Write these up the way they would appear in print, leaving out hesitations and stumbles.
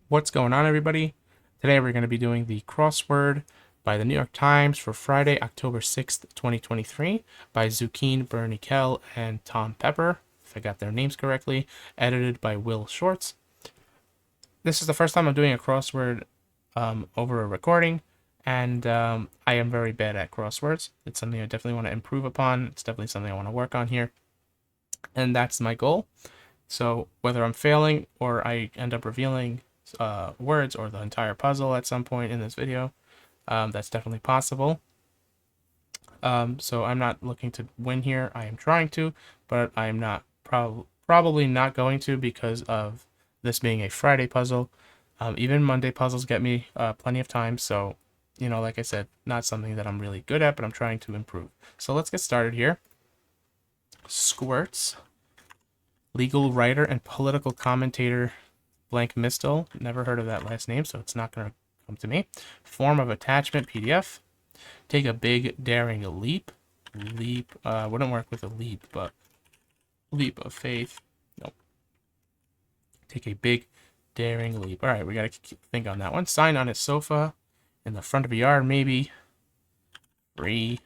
What's going on, everybody? Today we're going to be doing the crossword by the New York Times for Friday, October 6th, 2023, by Zucchine Bernickel and Tom Pepper, if I got their names correctly, edited by Will Shorts. This is the first time I'm doing a crossword over a recording, and I am very bad at crosswords. It's something I definitely want to improve upon. It's definitely something I want to work on here, and that's my goal. So whether I'm failing or I end up revealing words or the entire puzzle at some point in this video, that's definitely possible. So I'm not looking to win here. I am trying to, but I am not probably not going to because of this being a Friday puzzle. Even Monday puzzles get me plenty of time. So, like I said, not something that I'm really good at, but I'm trying to improve. So let's get started here. Squirts. Legal writer and political commentator Blank Mistel. Never heard of that last name, so it's not going to come to me. Form of attachment PDF. Take a big daring leap. Leap wouldn't work with a leap, but leap of faith. Nope. Take a big daring leap. All right, we got to think on that one. Sign on his sofa in the front of a yard, maybe. Free.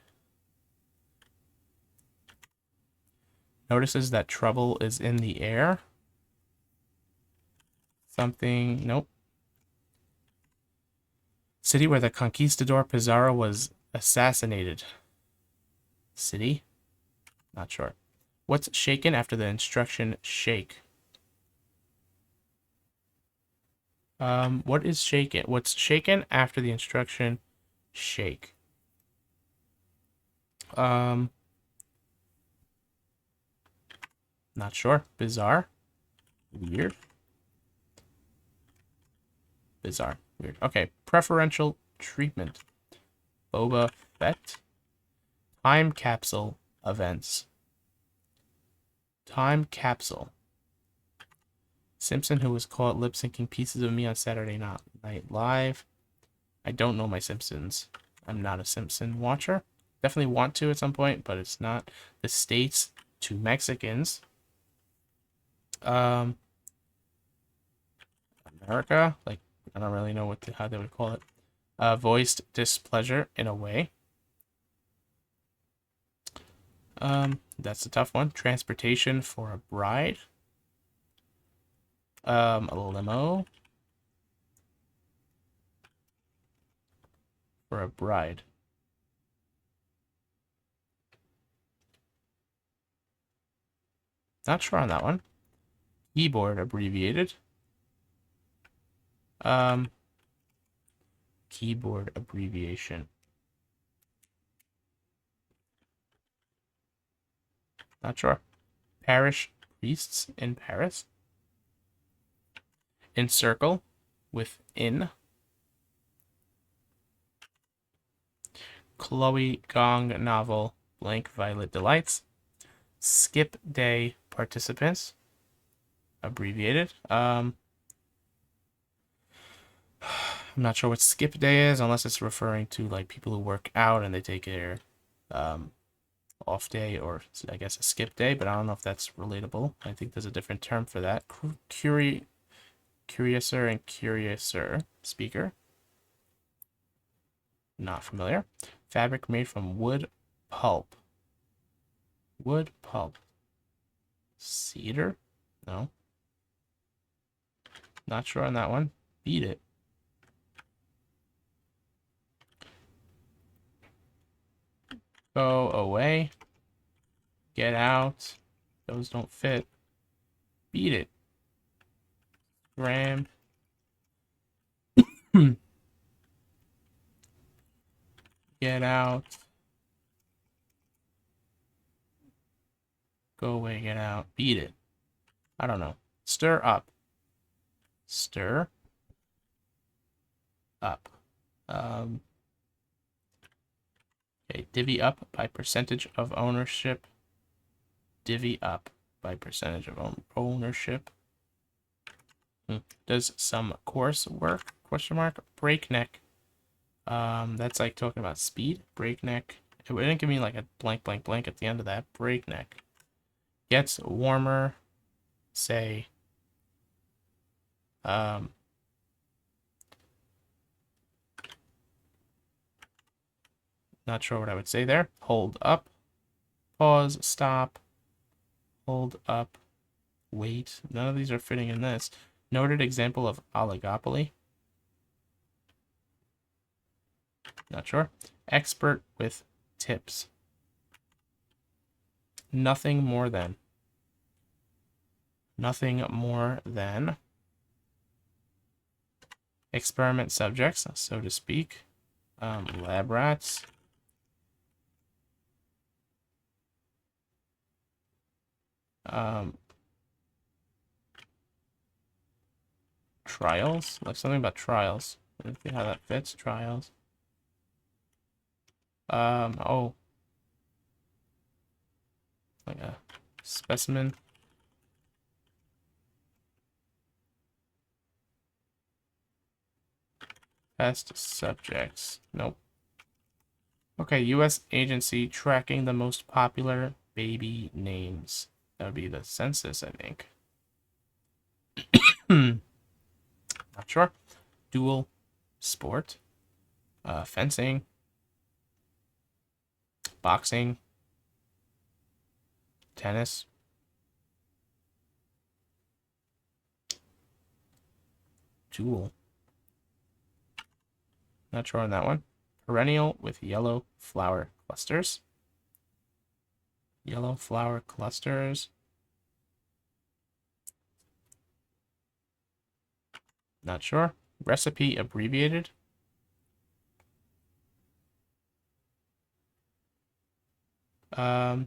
Notices that trouble is in the air. Something. Nope. City where the conquistador Pizarro was assassinated. City? Not sure. What's shaken after the instruction shake? What is shaken? What's shaken after the instruction shake? Not sure. Bizarre. Weird. Bizarre. Weird. Okay. Preferential treatment. Boba Fett. Time capsule events. Time capsule. Simpson, who was caught lip syncing pieces of me on Saturday Night Live. I don't know my Simpsons. I'm not a Simpson watcher. Definitely want to at some point, but it's not. The States to Mexicans. America, like I don't really know how they would call it. Voiced displeasure in a way. That's a tough one. Transportation for a bride. A limo for a bride. Not sure on that one. Keyboard abbreviated. Keyboard abbreviation. Not sure. Parish priests in Paris. Encircle with in. Chloe Gong novel Blank Violet Delights. Skip day participants. Abbreviated. I'm not sure what skip day is, unless it's referring to like people who work out and they take their off day, or I guess a skip day, but I don't know if that's relatable. I think there's a different term for that. Curiouser and curiouser speaker. Not familiar. Fabric made from wood pulp. Wood pulp. Cedar? No. Not sure on that one. Beat it. Go away. Get out. Those don't fit. Beat it. Ram. Get out. Go away, get out. Beat it. I don't know. Stir up. Stir up. Okay, divvy up by percentage of ownership. Divvy up by percentage of ownership. Does some course work? Question mark. Breakneck. That's like talking about speed. Breakneck. It didn't give me like a blank blank blank at the end of that. Breakneck. Gets warmer. Say. Not sure what I would say there. Hold up. Pause. Stop. Hold up. Wait. None of these are fitting in this. Noted example of oligopoly. Not sure. Expert with tips. Nothing more than. Nothing more than. Experiment subjects, so to speak. Lab rats. Trials, like something about trials. Let's see how that fits. Trials. Oh, like a specimen. Test subjects. Nope. Okay, U.S. agency tracking the most popular baby names. That would be the census, I think. Not sure. Dual sport. Fencing. Boxing. Tennis. Dual. Not sure on that one. Perennial with yellow flower clusters. Yellow flower clusters. Not sure. Recipe abbreviated. Like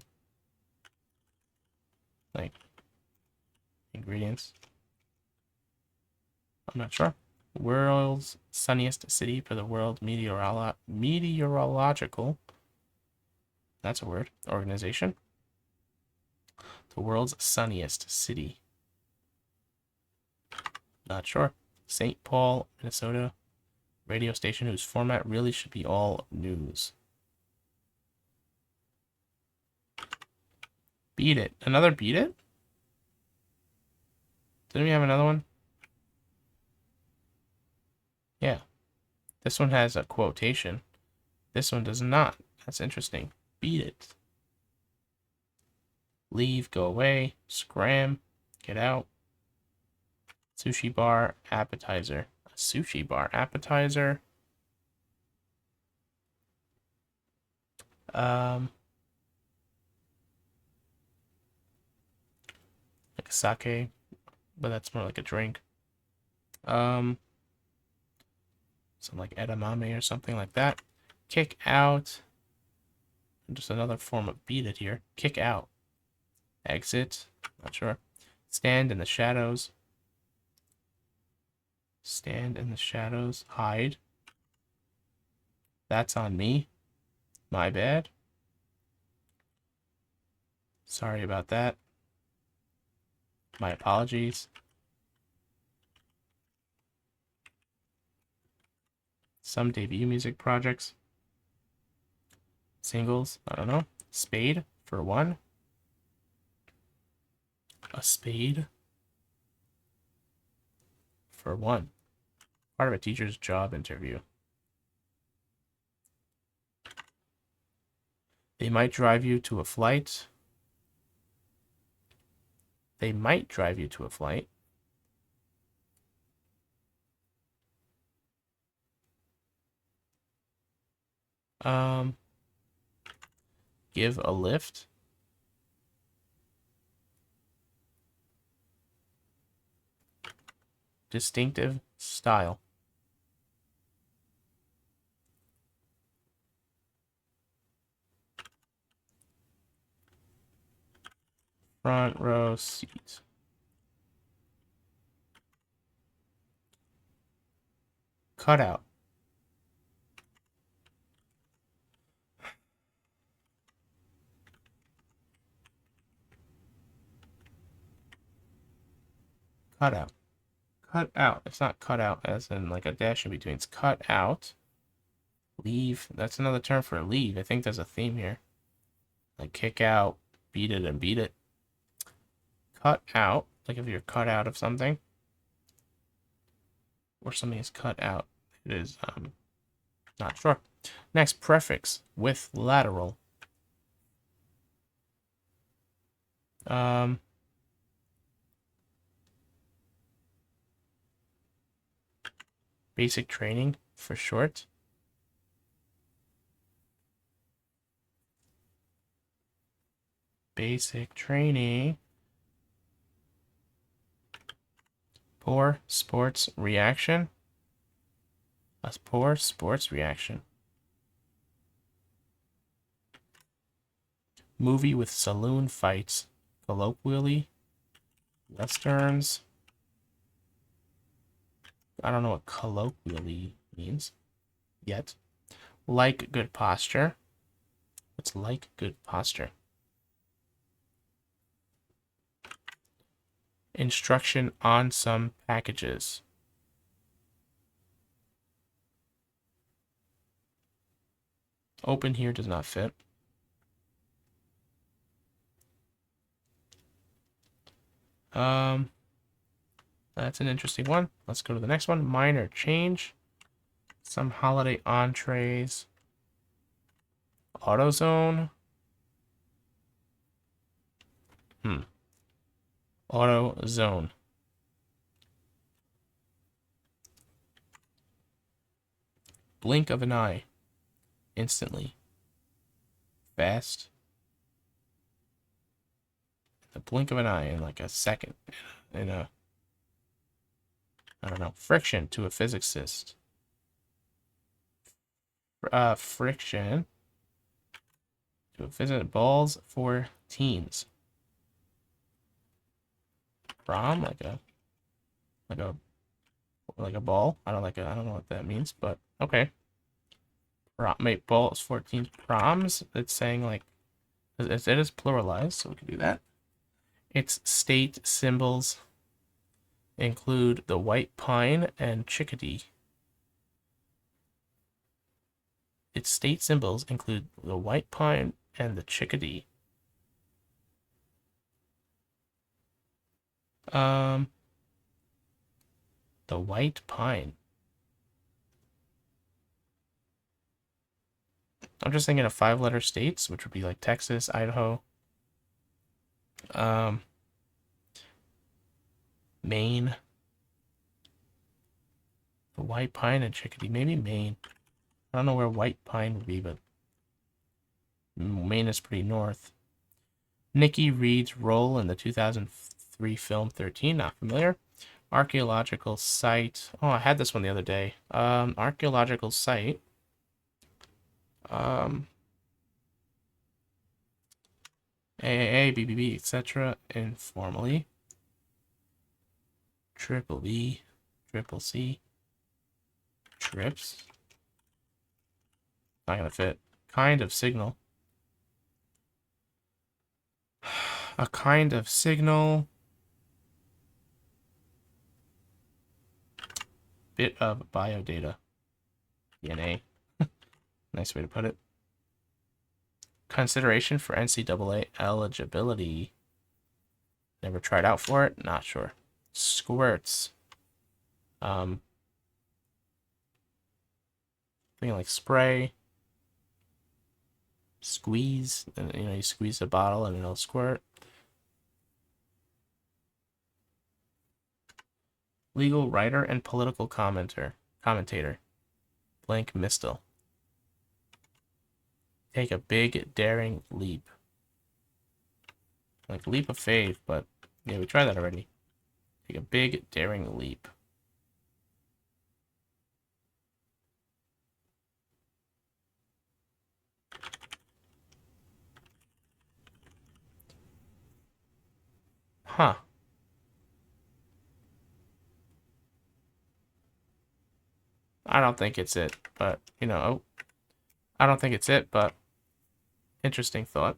ingredients. I'm not sure. World's sunniest city for the World Meteorological. That's a word. Organization. The world's sunniest city. Not sure. St. Paul, Minnesota. Radio station whose format really should be all news. Beat it. Another beat it? Didn't we have another one? Yeah. This one has a quotation. This one does not. That's interesting. Beat it. Leave, go away, scram, get out. Sushi bar, appetizer. A sushi bar, appetizer. Like a sake, but that's more like a drink. Some like edamame or something like that. Kick out. Just another form of beat it here. Kick out. Exit. Not sure. Stand in the shadows. Stand in the shadows. Hide. That's on me. My bad. Sorry about that. My apologies. Some debut music projects. Singles. I don't know. Spade for one. A spade for one. Part of a teacher's job interview. They might drive you to a flight. They might drive you to a flight. Give a lift. Distinctive style. Front row seat. Cutout. Cutout. Cut out. It's not cut out as in like a dash in between. It's cut out. Leave. That's another term for leave. I think there's a theme here. Like kick out, beat it, and beat it. Cut out. Like if you're cut out of something. Or something is cut out. It is, not sure. Next, prefix with lateral. Basic training for short. Basic training. Poor sports reaction. A poor sports reaction. Movie with saloon fights. Colloquially. Westerns. I don't know what colloquially means yet. Like good posture. What's like good posture? Instruction on some packages. Open here does not fit. That's an interesting one. Let's go to the next one. Minor change. Some holiday entrees. AutoZone. AutoZone. Blink of an eye. Instantly. Fast. The blink of an eye in like a second. In a, I don't know, friction to a physicist. Friction to a physicist. Balls for teens. Prom, like a ball. I don't know what that means, but okay. Mate, balls for teens. Proms. It's saying like it is pluralized, so we can do that. Its state symbols include the white pine and chickadee. Its state symbols include the white pine and the chickadee. The white pine. I'm just thinking of 5-letter states, which would be like Texas, Idaho, Maine. The white pine and chickadee. Maybe Maine. I don't know where white pine would be, but Maine is pretty north. Nikki Reed's role in the 2003 film 13. Not familiar. Archaeological site. Oh, I had this one the other day. Archaeological site. AAA, BBB, etc. Informally. Triple B, triple C. Trips. Not gonna fit. Kind of signal. A kind of signal. Bit of biodata. DNA. Nice way to put it. Consideration for NCAA eligibility. Never tried out for it. Not sure. Squirts. Thinking like spray. Squeeze. You squeeze a bottle and it'll squirt. Legal writer and political commentator. Blank Mistel. Take a big, daring leap. Like leap of faith, but yeah, we tried that already. Take a big, daring leap. Huh. I don't think it's it, but, I don't think it's it, but interesting thought.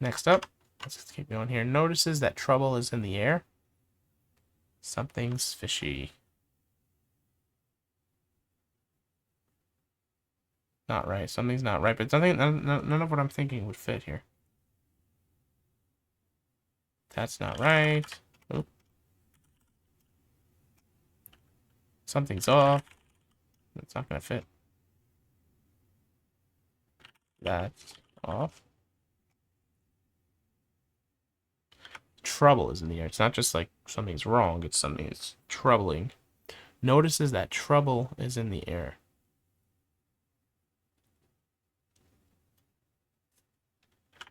Next up, let's keep going here. Notices that trouble is in the air. Something's fishy. Not right. Something's not right, but none of what I'm thinking would fit here. That's not right. Oop. Something's off. It's not gonna fit. That's off. Trouble is in the air. It's not just like something's wrong, it's something that's troubling. Notices that trouble is in the air.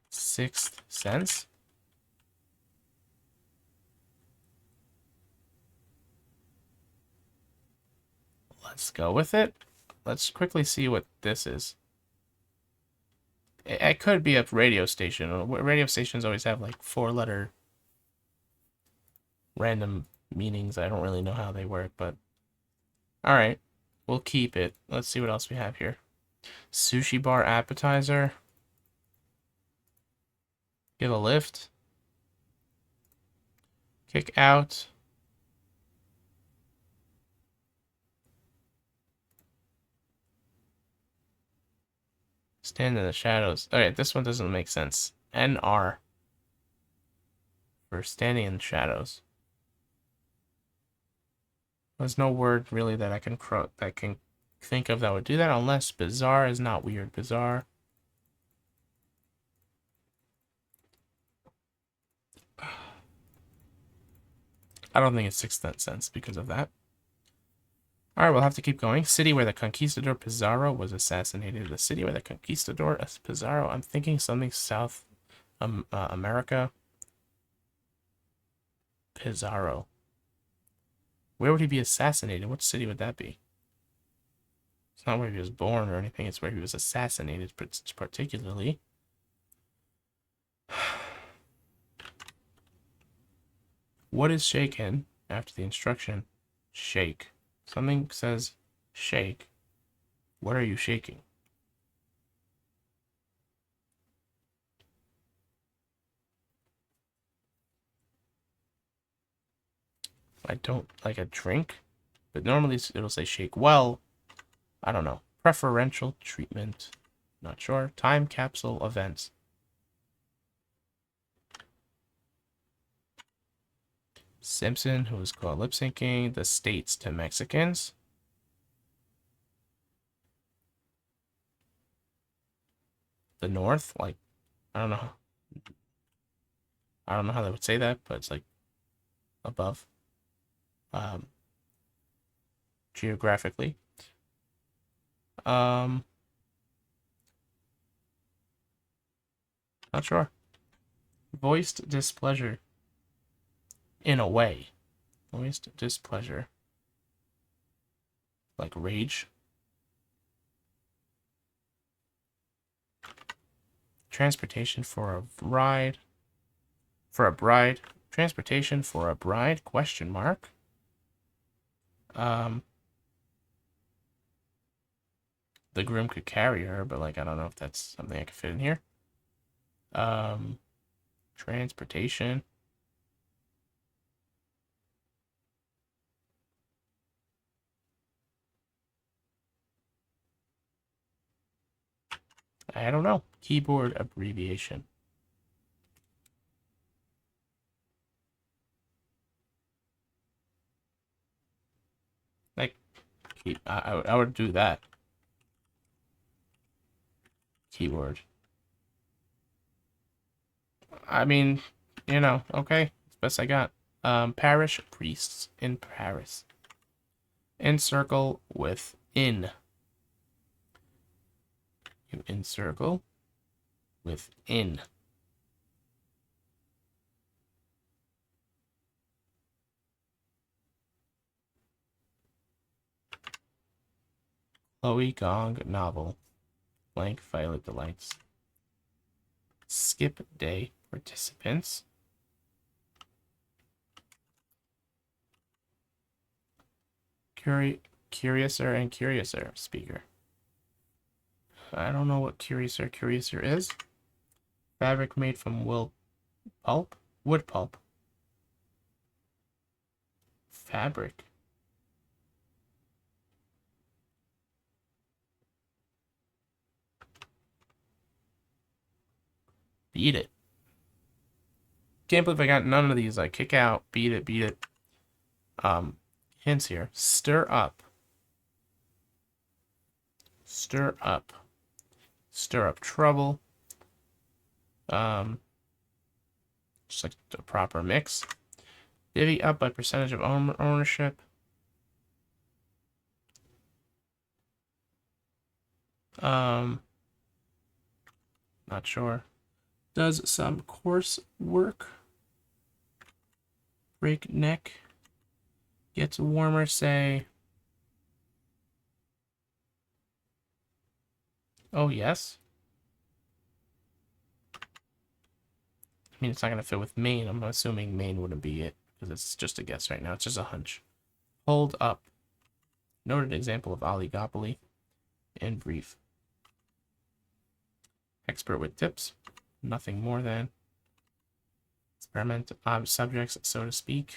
Sixth sense. Let's go with it. Let's quickly see what this is. It could be a radio station. Radio stations always have like 4-letter random meanings. I don't really know how they work, but all right, we'll keep it. Let's see what else we have here. Sushi bar appetizer. Give a lift. Kick out. Stand in the shadows. Alright, this one doesn't make sense. NR. For standing in the shadows. There's no word really that I can think of that would do that, unless bizarre is not weird. Bizarre. I don't think it's sixth sense because of that. Alright, we'll have to keep going. City where the conquistador Pizarro was assassinated. The city where the conquistador Pizarro. I'm thinking something South America. Pizarro. Where would he be assassinated? What city would that be? It's not where he was born or anything. It's where he was assassinated, particularly. What is shaken after the instruction? Shake. Something says shake. What are you shaking? I don't like a drink, but normally it'll say shake well. I don't know. Preferential treatment. Not sure. Time capsule events. Simpson, who was called lip syncing the states to Mexicans. The North, like, I don't know. I don't know how they would say that, but it's like above. Geographically. Not sure. Voiced displeasure. In a way. Voiced displeasure. Like rage. Transportation for a ride. For a bride. Transportation for a bride? Question mark. The groom could carry her, but like I don't know if that's something I could fit in here. Transportation. I don't know. Keyboard abbreviation. Like, I would do that. Keyword. I mean, you know, okay. It's best I got. Parish priests in Paris. Encircle with in. You encircle with in. Chloe Gong novel. Blank Violet Delights. Skip day participants. Curiouser and Curiouser speaker. I don't know what Curiouser is. Fabric made from wood pulp. Fabric. Beat it. Can't believe I got none of these. Like kick out, beat it. hints here. Stir up. Stir up. Stir up trouble. Just like a proper mix. Divvy up by percentage of ownership. Not sure. Does some course work. Breakneck. Gets warmer, say. Oh, yes. I mean, it's not going to fit with Maine. I'm assuming Maine wouldn't be it, because it's just a guess right now. It's just a hunch. Hold up. Noted example of oligopoly. In brief. Expert with tips. Nothing more than. Experiment subjects, so to speak.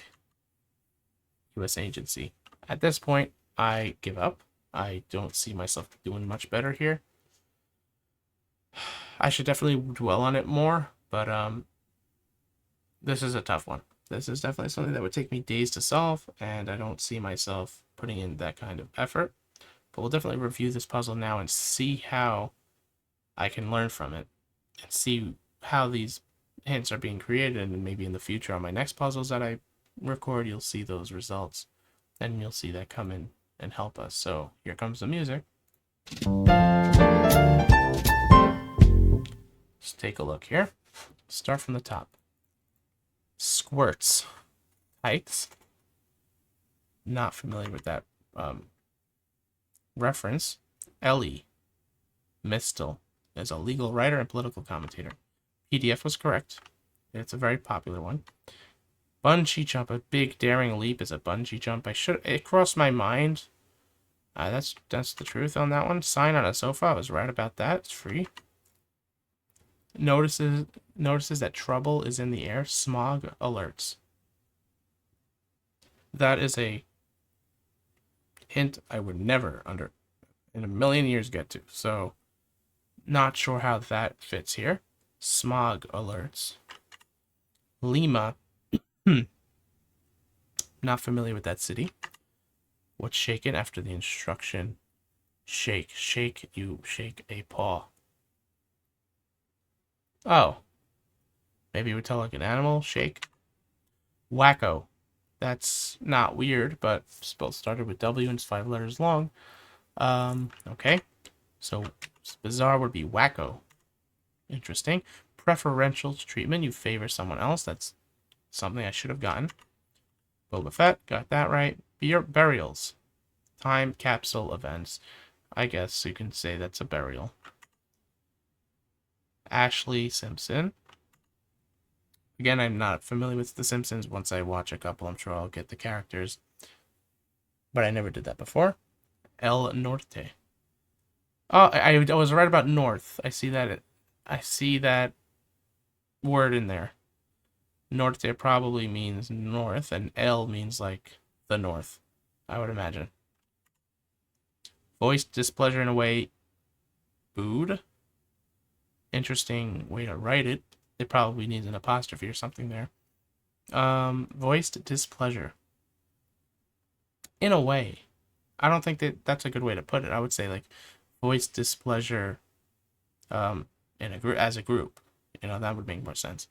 U.S. agency. At this point, I give up. I don't see myself doing much better here. I should definitely dwell on it more, but this is a tough one. This is definitely something that would take me days to solve, and I don't see myself putting in that kind of effort. But we'll definitely review this puzzle now and see how I can learn from it, and see how these hints are being created, and maybe in the future on my next puzzles that I record, you'll see those results, and you'll see that come in and help us. So here comes the music. Let's take a look here. Start from the top. Squirts. Heights. Not familiar with that reference. Ellie. Mistel is a legal writer and political commentator. PDF was correct. It's a very popular one. Bungee jump. A big daring leap is a bungee jump. It crossed my mind. That's the truth on that one. Sign on a sofa. I was right about that. It's free. Notices that trouble is in the air. Smog alerts. That is a hint I would never in a million years get to. So not sure how that fits here. Smog alerts. Lima. Not familiar with that city. What's shaken after the instruction? Shake. Shake. You shake a paw. Oh. Maybe it would tell like an animal. Shake. Wacko. That's not weird, but spelled started with W and it's 5 letters long. Okay. So bizarre would be wacko. Interesting. Preferential treatment. You favor someone else. That's something I should have gotten. Boba Fett. Got that right. Burials. Time capsule events. I guess you can say that's a burial. Ashley Simpson. Again, I'm not familiar with The Simpsons. Once I watch a couple, I'm sure I'll get the characters. But I never did that before. El Norte. Oh, I was right about north. I see that word in there. Norte probably means north, and El means like the north, I would imagine. Voiced displeasure in a way. Booed. Interesting way to write it. It probably needs an apostrophe or something there. Voiced displeasure. In a way. I don't think that's a good way to put it. I would say like voiced displeasure as a group. That would make more sense.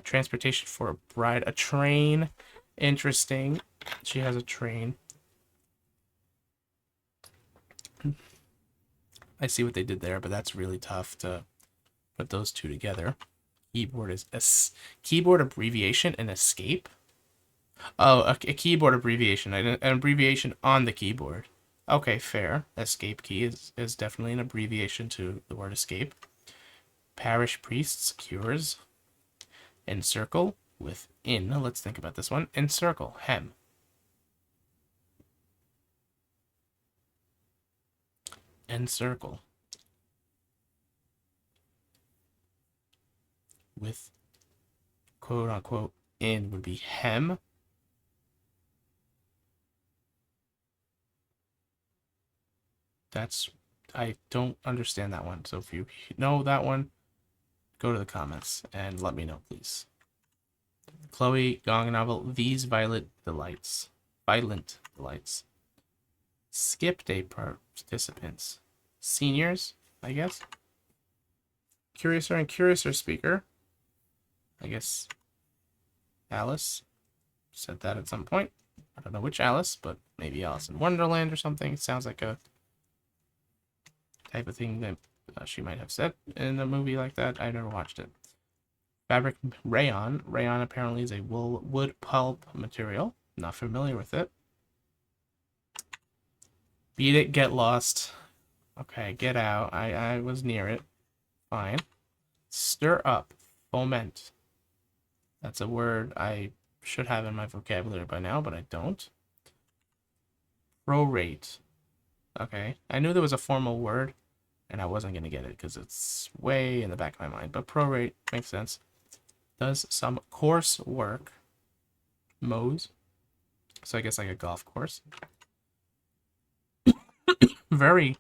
Transportation for a bride. A train. Interesting. She has a train. I see what they did there, but that's really tough to put those two together. Keyboard is keyboard abbreviation and escape. Oh, a keyboard abbreviation. An abbreviation on the keyboard. Okay, fair. Escape key is definitely an abbreviation to the word escape. Parish priests cures. Encircle with in. Let's think about this one. Encircle. Hem. Encircle. With quote unquote in would be hem. I don't understand that one. So if you know that one, go to the comments and let me know, please. Chloe Gong novel, These Violet Delights. Violent delights. Skip day participants. Seniors, I guess. Curiouser and Curiouser speaker. I guess Alice said that at some point. I don't know which Alice, but maybe Alice in Wonderland or something. It sounds like a type of thing that she might have said in a movie like that. I never watched it. Fabric rayon. Rayon apparently is a wood pulp material. Not familiar with it. Beat it, get lost. Okay, get out. I was near it. Fine. Stir up. Foment. That's a word I should have in my vocabulary by now, but I don't. Prorate. Okay. I knew there was a formal word, and I wasn't going to get it because it's way in the back of my mind. But prorate makes sense. Does some course work. Mows. So I guess like a golf course. Very,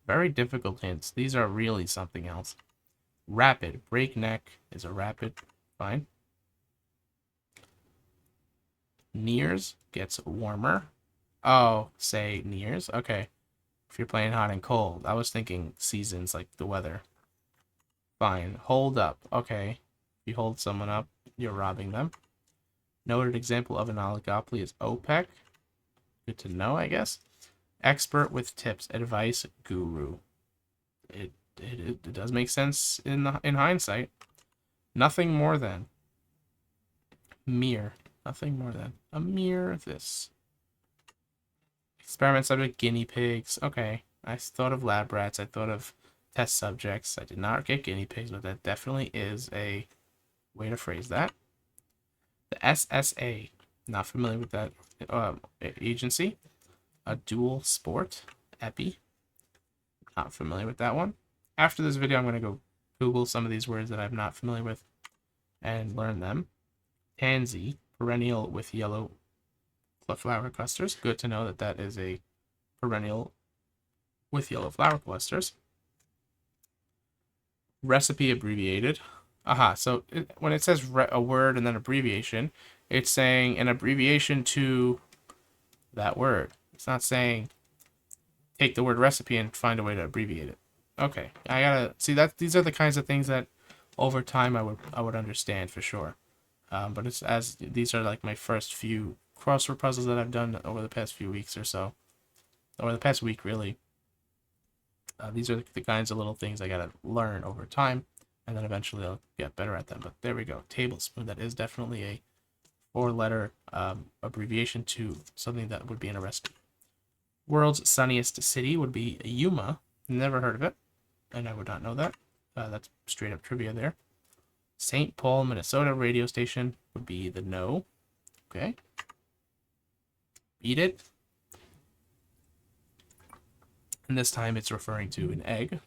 very difficult hints. These are really something else. Rapid. Breakneck is a rapid. Fine. Nears gets warmer. Oh, say nears. Okay. If you're playing hot and cold. I was thinking seasons, like the weather. Fine. Hold up. Okay. If you hold someone up, you're robbing them. Noted example of an oligopoly is OPEC. Good to know, I guess. Expert with tips. Advice guru. It does make sense in hindsight. Nothing more than. Mere. Nothing more than. A mere this. Experiment subject, guinea pigs. Okay. I thought of lab rats. I thought of test subjects. I did not get guinea pigs, but that definitely is a way to phrase that. The SSA. Not familiar with that agency. A dual sport. Epi. Not familiar with that one. After this video, I'm going to go Google some of these words that I'm not familiar with and learn them. Tansy. Perennial with yellow flower clusters. Good to know that that is a perennial with yellow flower clusters. Recipe abbreviated. Aha, so when it says a word and then abbreviation, it's saying an abbreviation to that word. It's not saying take the word recipe and find a way to abbreviate it. Okay, I gotta see that these are the kinds of things that over time I would understand for sure. But it's as these are like my first few crossword puzzles that I've done over the past few weeks or so, over the past week really. These are the kinds of little things I gotta learn over time, and then eventually I'll get better at them. But there we go, tablespoon. That is definitely a 4-letter abbreviation to something that would be in a recipe. World's sunniest city would be Yuma. Never heard of it, and I would not know that. That's straight up trivia there. St. Paul, Minnesota radio station would be the no. Okay. Eat it. And this time it's referring to an egg.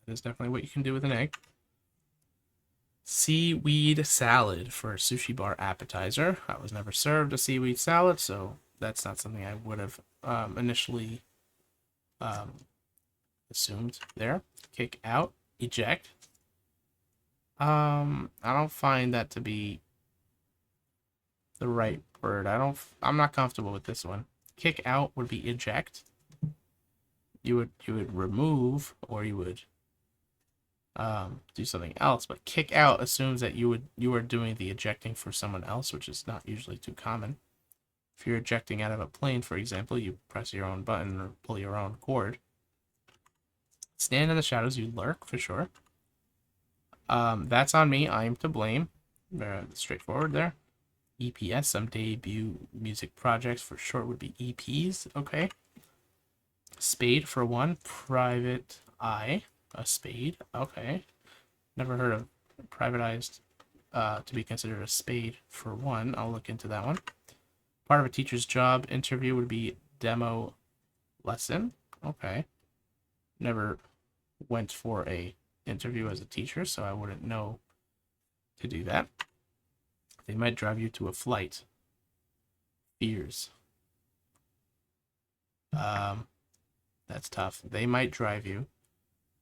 That is definitely what you can do with an egg. Seaweed salad for a sushi bar appetizer. I was never served a seaweed salad, so that's not something I would have initially assumed there. Kick out. Eject. I don't find that to be the right word. I'm not comfortable with this one. Kick out would be eject. You would remove, or you would do something else, but kick out assumes that you are doing the ejecting for someone else, which is not usually too common. If you're ejecting out of a plane, for example, you press your own button or pull your own cord. Stand in the shadows, you lurk, for sure. That's on me. I'm to blame. Very straightforward there. EPS, some debut music projects for short would be EPs. Okay. Spade for one. Private eye. A spade. Okay. Never heard of privatized to be considered a spade for one. I'll look into that one. Part of a teacher's job interview would be demo lesson. Okay. Never went for a interview as a teacher, so I wouldn't know to do that. They might drive you to a flight. Fears. That's tough. They might drive you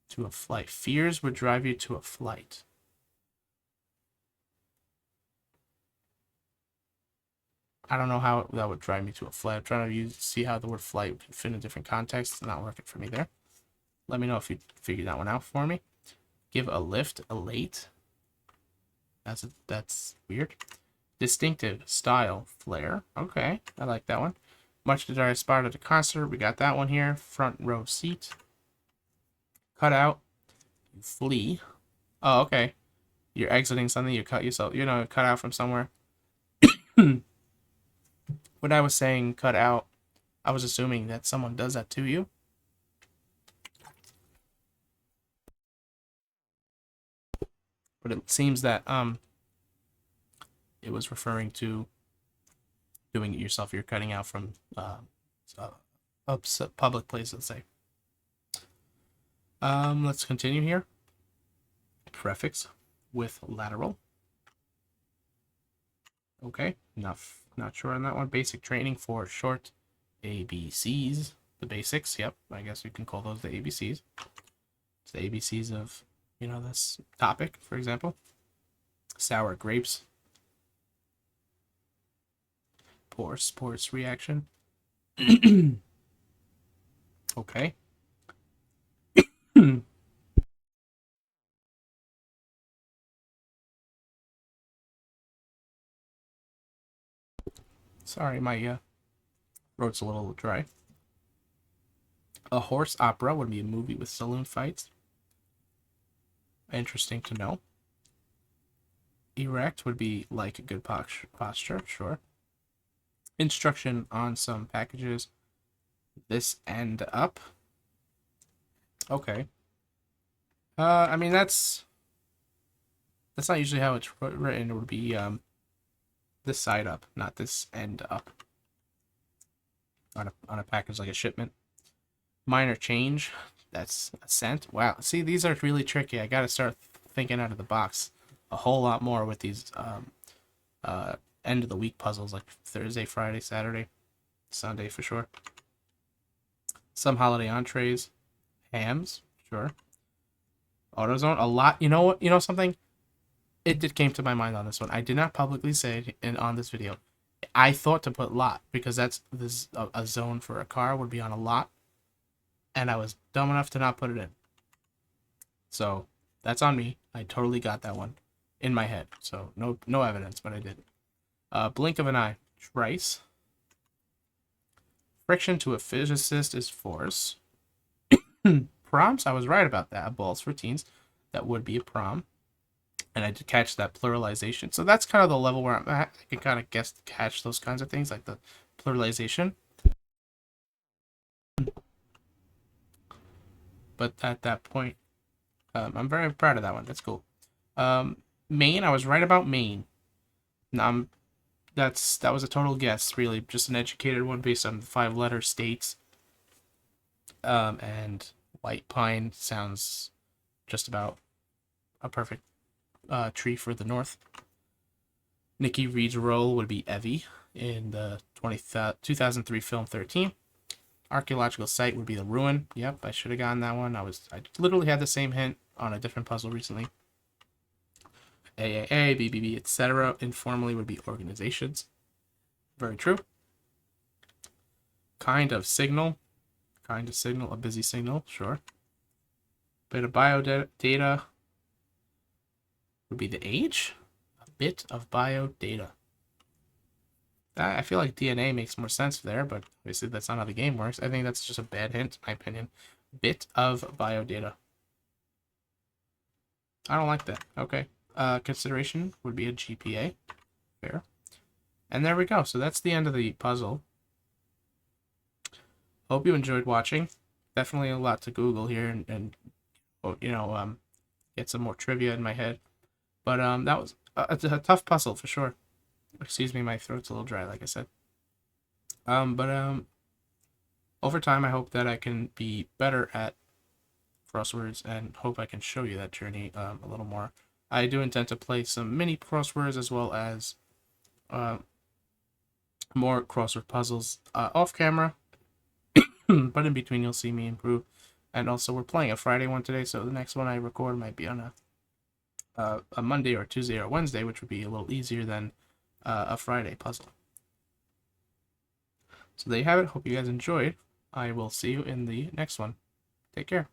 to a flight. Fears would drive you to a flight. I don't know how that would drive me to a flight. I'm trying to see how the word flight would fit in a different context. It's not working for me there. Let me know if you figured that one out for me. Give a lift, elate. That's weird. Distinctive, style, flair. Okay, I like that one. Much desired spot at the concert. We got that one here. Front row seat. Cut out. Flee. Oh, okay. You're exiting something. You cut yourself. Cut out from somewhere. When I was saying cut out, I was assuming that someone does that to you. But it seems that it was referring to doing it yourself. You're cutting out from a public place, let's say. Let's continue here. Prefix with lateral. Okay, not sure on that one. Basic training for short ABCs. The basics, yep. I guess you can call those the ABCs. It's the ABCs of, this topic, for example. Sour grapes. Poor sports reaction. Okay. Sorry, my throat's a little dry. A horse opera would be a movie with saloon fights. Interesting to know. Erect would be like a good posture, sure. Instruction on some packages. This end up. Okay. I mean that's not usually how it's written. It would be this side up, not this end up. On a package like a shipment. Minor change. That's a cent. Wow. See, these are really tricky. I gotta start thinking out of the box a whole lot more with these end of the week puzzles like Thursday, Friday, Saturday, Sunday for sure. Some holiday entrees, hams, sure. AutoZone, a lot. You know what? You know something? It did came to my mind on this one. I did not publicly say it on this video. I thought to put lot because that's a zone for a car would be on a lot, and I was dumb enough to not put it in. So that's on me. I totally got that one in my head. So no evidence, but I did. Blink of an eye. Trice. Friction to a physicist is force. Proms, I was right about that. Balls for teens. That would be a prom. And I did catch that pluralization. So that's kind of the level where I'm at. I can kind of catch those kinds of things, like the pluralization. But at that point, I'm very proud of that one. That's cool. Maine, I was right about Maine. That was a total guess, really, just an educated one based on the 5-letter states. And white pine sounds just about a perfect tree for the north. Nikki Reed's role would be Evie in the 2003 film 13. Archaeological site would be the ruin. Yep, I should have gotten that one. I literally had the same hint on a different puzzle recently. AAA, BBB, etc. Informally would be organizations. Very true. Kind of signal. A busy signal, sure. Bit of biodata would be the age. A bit of biodata. I feel like DNA makes more sense there, but obviously that's not how the game works. I think that's just a bad hint, in my opinion. Bit of biodata. I don't like that. Okay. Consideration would be a GPA. Fair. And there we go. So that's the end of the puzzle. Hope you enjoyed watching. Definitely a lot to Google here and get some more trivia in my head. But that was a tough puzzle for sure. Excuse me, my throat's a little dry, like I said. But over time, I hope that I can be better at crosswords and hope I can show you that journey a little more. I do intend to play some mini crosswords as well as more crossword puzzles off camera. But in between, you'll see me improve. And also, we're playing a Friday one today, so the next one I record might be on a Monday or Tuesday or Wednesday, which would be a little easier than a Friday puzzle. So there you have it. Hope you guys enjoyed. I will see you in the next one. Take care.